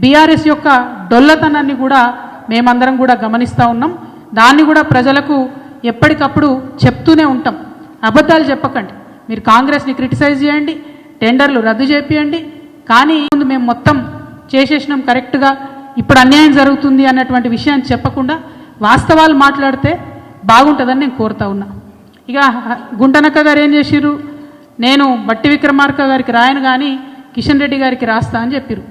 BRS యొక్క డొల్లతనాన్ని కూడా మేమందరం కూడా గమనిస్తూ ఉన్నాం. దాన్ని కూడా ప్రజలకు ఎప్పటికప్పుడు చెప్తూనే ఉంటాం. అబద్ధాలు చెప్పకండి, మీరు కాంగ్రెస్ని క్రిటిసైజ్ చేయండి, టెండర్లు రద్దు చేపియండి, కానీ మేము మొత్తం చేసేసినాం కరెక్ట్గా, ఇప్పుడు అన్యాయం జరుగుతుంది అన్నటువంటి విషయాన్ని చెప్పకుండా వాస్తవాలు మాట్లాడితే బాగుంటుందని నేను కోరుతా ఉన్నా. ఇక గుంటనక్క గారు ఏం చేసిరు, నేను బట్టి విక్రమార్క గారికి రాయను కానీ కిషన్ రెడ్డి గారికి రాస్తా అని చెప్పారు.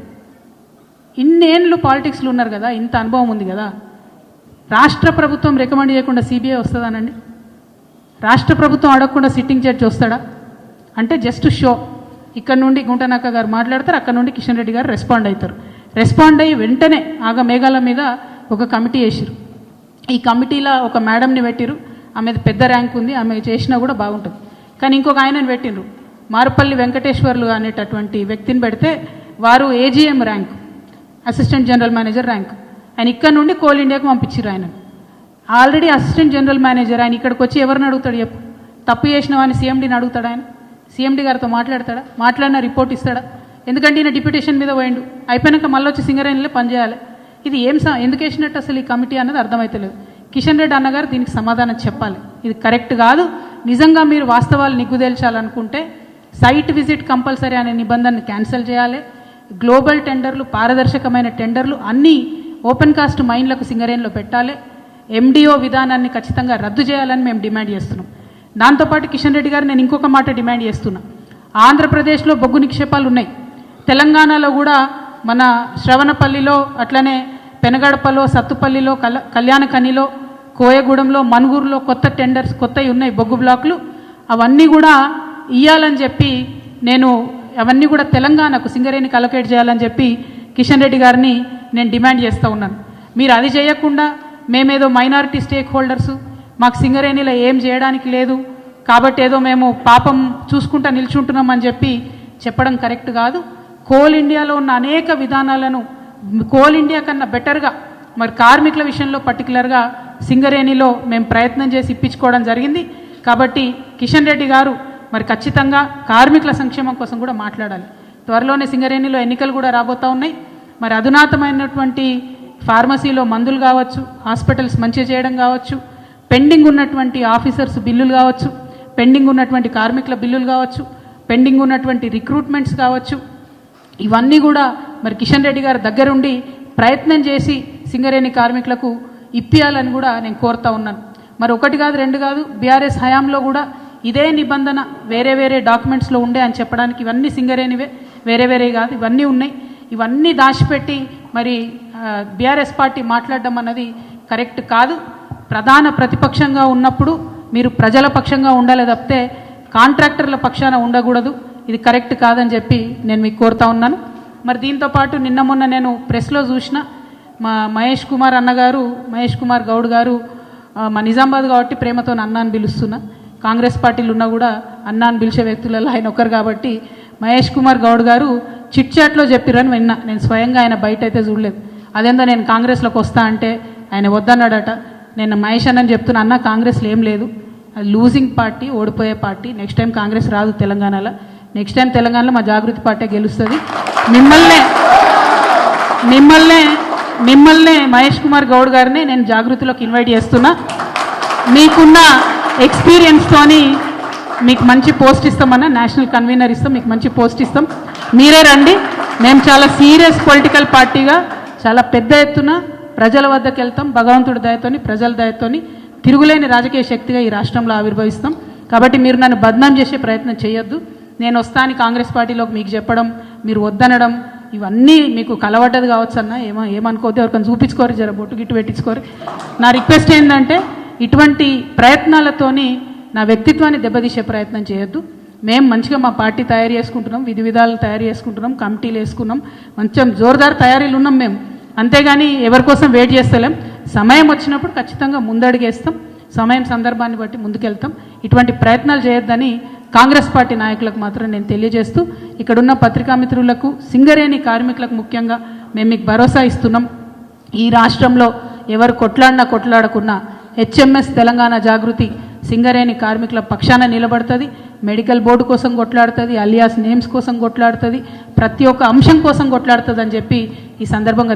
ఇన్నేళ్ళు పాలిటిక్స్లో ఉన్నారు కదా, ఇంత అనుభవం ఉంది కదా, రాష్ట్ర ప్రభుత్వం రికమెండ్ చేయకుండా సిబిఐ వస్తుందానండి? రాష్ట్ర ప్రభుత్వం అడగకుండా సిట్టింగ్ జడ్జి వస్తాడా? అంటే జస్ట్ షో. ఇక్కడ నుండి గుంటనక్క గారు మాట్లాడతారు, అక్కడ నుండి కిషన్ రెడ్డి గారు రెస్పాండ్ అవుతారు. రెస్పాండ్ అయ్యి వెంటనే మేఘాల మీద ఒక కమిటీ వేసిరు. ఈ కమిటీలో ఒక మేడంని పెట్టిరు, ఆమెది పెద్ద ర్యాంక్ ఉంది, ఆమె చేసినా కూడా బాగుంటుంది. కానీ ఇంకొక ఆయనని పెట్టినరు, మారుపల్లి వెంకటేశ్వర్లు అనేటటువంటి వ్యక్తిని పెడితే వారు AGM rank, assistant general manager rank. ఆయన ఇక్కడ నుండి కోల్ ఇండియాకి పంపించారు. ఆయన ఆల్రెడీ అసిస్టెంట్ జనరల్ మేనేజర్. ఆయన ఇక్కడికి వచ్చి ఎవరిని అడుగుతాడు చెప్పు? తప్పు చేసిన వాడిని సీఎండీని అడుగుతాడు? ఆయన సీఎండీ గారితో మాట్లాడతాడా? మాట్లాడిన రిపోర్ట్ ఇస్తాడా? ఎందుకంటే ఈయన డిప్యూటేషన్ మీద పోయిండు, అయిపోయాక మళ్ళీ వచ్చి సింగరేణిలో పనిచేయాలి. ఇది ఎందుకు వేసినట్టు అసలు ఈ కమిటీ అన్నది అర్థమవుతలేదు. కిషన్ రెడ్డి అన్నగారు దీనికి సమాధానం చెప్పాలి. ఇది కరెక్ట్ కాదు. నిజంగా మీరు వాస్తవాలు నిగ్గుదేల్చాలనుకుంటే సైట్ విజిట్ కంపల్సరీ అనే నిబంధనను క్యాన్సిల్ చేయాలి. గ్లోబల్ టెండర్లు, పారదర్శకమైన టెండర్లు అన్నీ ఓపెన్ కాస్ట్ మైన్లకు సింగరేణిలో పెట్టాలి. ఎండిఓ విధానాన్ని ఖచ్చితంగా రద్దు చేయాలని మేము డిమాండ్ చేస్తున్నాం. దాంతోపాటు కిషన్ రెడ్డి గారు నేను ఇంకొక మాట డిమాండ్ చేస్తున్నా. ఆంధ్రప్రదేశ్లో బొగ్గు నిక్షేపాలు ఉన్నాయి, తెలంగాణలో కూడా మన శ్రవణపల్లిలో, అట్లనే పెనగడపలో, సత్తుపల్లిలో, కళ్యాణకనిలో, కోయగూడెంలో, మనుగూరులో కొత్త టెండర్స్ కొత్తవి ఉన్నాయి, బొగ్గు బ్లాకులు. అవన్నీ కూడా ఇవ్వాలని చెప్పి అవన్నీ కూడా తెలంగాణకు సింగరేణికి అలొకేట్ చేయాలని చెప్పి కిషన్ రెడ్డి గారిని నేను డిమాండ్ చేస్తూ ఉన్నాను. మీరు అది చేయకుండా మేమేదో మైనారిటీ స్టేక్ హోల్డర్సు, మాకు సింగరేణిలో ఏం చేయడానికి లేదు కాబట్టి ఏదో మేము పాపం చూసుకుంటా నిల్చుంటున్నామని చెప్పడం కరెక్ట్ కాదు. కోల్ ఇండియాలో ఉన్న అనేక విధానాలను కోల్ ఇండియా కన్నా బెటర్గా మరి కార్మికుల విషయంలో పర్టికులర్గా సింగరేణిలో మేము ప్రయత్నం చేసి ఇప్పించుకోవడం జరిగింది. కాబట్టి కిషన్ రెడ్డి గారు మరి ఖచ్చితంగా కార్మికుల సంక్షేమం కోసం కూడా మాట్లాడాలి. త్వరలోనే సింగరేణిలో ఎన్నికలు కూడా రాబోతూ ఉన్నాయి. మరి అధునాతమైనటువంటి ఫార్మసీలో మందులు కావచ్చు, హాస్పిటల్స్ మంచిగా చేయడం కావచ్చు, పెండింగ్ ఉన్నటువంటి ఆఫీసర్స్ బిల్లులు కావచ్చు, పెండింగ్ ఉన్నటువంటి కార్మికుల బిల్లులు కావచ్చు, పెండింగ్ ఉన్నటువంటి రిక్రూట్మెంట్స్ కావచ్చు, ఇవన్నీ కూడా మరి కిషన్ రెడ్డి గారి దగ్గరుండి ప్రయత్నం చేసి సింగరేణి కార్మికులకు ఇప్పియాలని కూడా నేను కోరుతా ఉన్నాను. మరి ఒకటి కాదు, రెండు కాదు, బీఆర్ఎస్ హయాంలో కూడా ఇదే నిబంధన వేరే వేరే డాక్యుమెంట్స్లో ఉండే అని చెప్పడానికి ఇవన్నీ సింగరేణివే, వేరే వేరే కాదు, ఇవన్నీ ఉన్నాయి. ఇవన్నీ దాచిపెట్టి మరి బీఆర్ఎస్ పార్టీ మాట్లాడడం అన్నది కరెక్ట్ కాదు. ప్రధాన ప్రతిపక్షంగా ఉన్నప్పుడు మీరు ప్రజల పక్షంగా ఉండాలి తప్పితే కాంట్రాక్టర్ల పక్షాన ఉండకూడదు. ఇది కరెక్ట్ కాదని చెప్పి నేను మీకు కోరుతా ఉన్నాను. మరి దీంతోపాటు నిన్న మొన్న నేను ప్రెస్లో చూసిన మా మహేష్ కుమార్ గౌడ్ గారు మా నిజామాబాద్ కాబట్టి ప్రేమతో అన్న అని పిలుస్తున్నా. కాంగ్రెస్ పార్టీలు ఉన్నా కూడా అన్న అని పిలిచే వ్యక్తులలో ఆయన ఒక్కరు కాబట్టి మహేష్ కుమార్ గౌడ్ గారు చిట్ చాట్లో చెప్పిరని విన్నా. నేను స్వయంగా ఆయన బయట అయితే చూడలేదు. అదేందో నేను కాంగ్రెస్లోకి వస్తా అంటే ఆయన వద్దన్నాడట. నేను మహేష్ అన్నని చెప్తున్నా, అన్న కాంగ్రెస్లో ఏం లేదు, అది లూజింగ్ పార్టీ, ఓడిపోయే పార్టీ. నెక్స్ట్ టైం కాంగ్రెస్ రాదు తెలంగాణలో. నెక్స్ట్ టైం తెలంగాణలో మా జాగృతి పార్టీ గెలుస్తుంది. మిమ్మల్నే మహేష్ కుమార్ గౌడ్ గారిని నేను జాగృతిలోకి ఇన్వైట్ చేస్తున్నా. మీకున్న ఎక్స్పీరియన్స్తోని మీకు మంచి పోస్ట్ ఇస్తామన్నా, నేషనల్ కన్వీనర్ ఇస్తాం, మీకు మంచి పోస్ట్ ఇస్తాం, మీరే రండి. మేము చాలా సీరియస్ పొలిటికల్ పార్టీగా చాలా పెద్ద ఎత్తున ప్రజల వద్దకు వెళ్తాం. భగవంతుడి దయతోని, ప్రజల దయతోని తిరుగులేని రాజకీయ శక్తిగా ఈ రాష్ట్రంలో ఆవిర్భవిస్తాం. కాబట్టి మీరు నన్ను బద్నాం చేసే ప్రయత్నం చేయొద్దు. నేను వస్తాను కాంగ్రెస్ పార్టీలోకి మీకు చెప్పడం, మీరు వద్దనడం, ఇవన్నీ మీకు కలవడ్డది కావచ్చు అన్న, ఏమనుకోవద్దు, ఎవరికైనా చూపించుకోరు, జర బొట్టు గిట్టు పెట్టించుకోరు. నా రిక్వెస్ట్ ఏంటంటే ఇటువంటి ప్రయత్నాలతోని నా వ్యక్తిత్వాన్ని దెబ్బతీసే ప్రయత్నం చేయొద్దు. మేము మంచిగా మా పార్టీ తయారు చేసుకుంటున్నాం, విధి విధాలు తయారు చేసుకుంటున్నాం, కమిటీలు వేసుకున్నాం, మంచిగా జోరుదారు తయారీలు ఉన్నాం మేము. అంతేగాని ఎవరి కోసం వెయిట్ చేస్తలేం. సమయం వచ్చినప్పుడు ఖచ్చితంగా ముందడుగేస్తాం, సమయం సందర్భాన్ని బట్టి ముందుకెళ్తాం. ఇటువంటి ప్రయత్నాలు చేయొద్దని కాంగ్రెస్ పార్టీ నాయకులకు మాత్రం నేను తెలియజేస్తూ, ఇక్కడున్న పత్రికా మిత్రులకు, సింగరేణి కార్మికులకు ముఖ్యంగా మేము మీకు భరోసా ఇస్తున్నాం. ఈ రాష్ట్రంలో ఎవరు కొట్లాడకున్నా హెచ్ఎంఎస్ తెలంగాణ జాగృతి సింగరేణి కార్మికుల పక్షాన నిలబడుతుంది. మెడికల్ బోర్డు కోసం కొట్లాడుతుంది, అలియాస్ నేమ్స్ కోసం కొట్లాడుతుంది, ప్రతి ఒక్క అంశం కోసం కొట్లాడుతుంది అని చెప్పి ఈ సందర్భంగా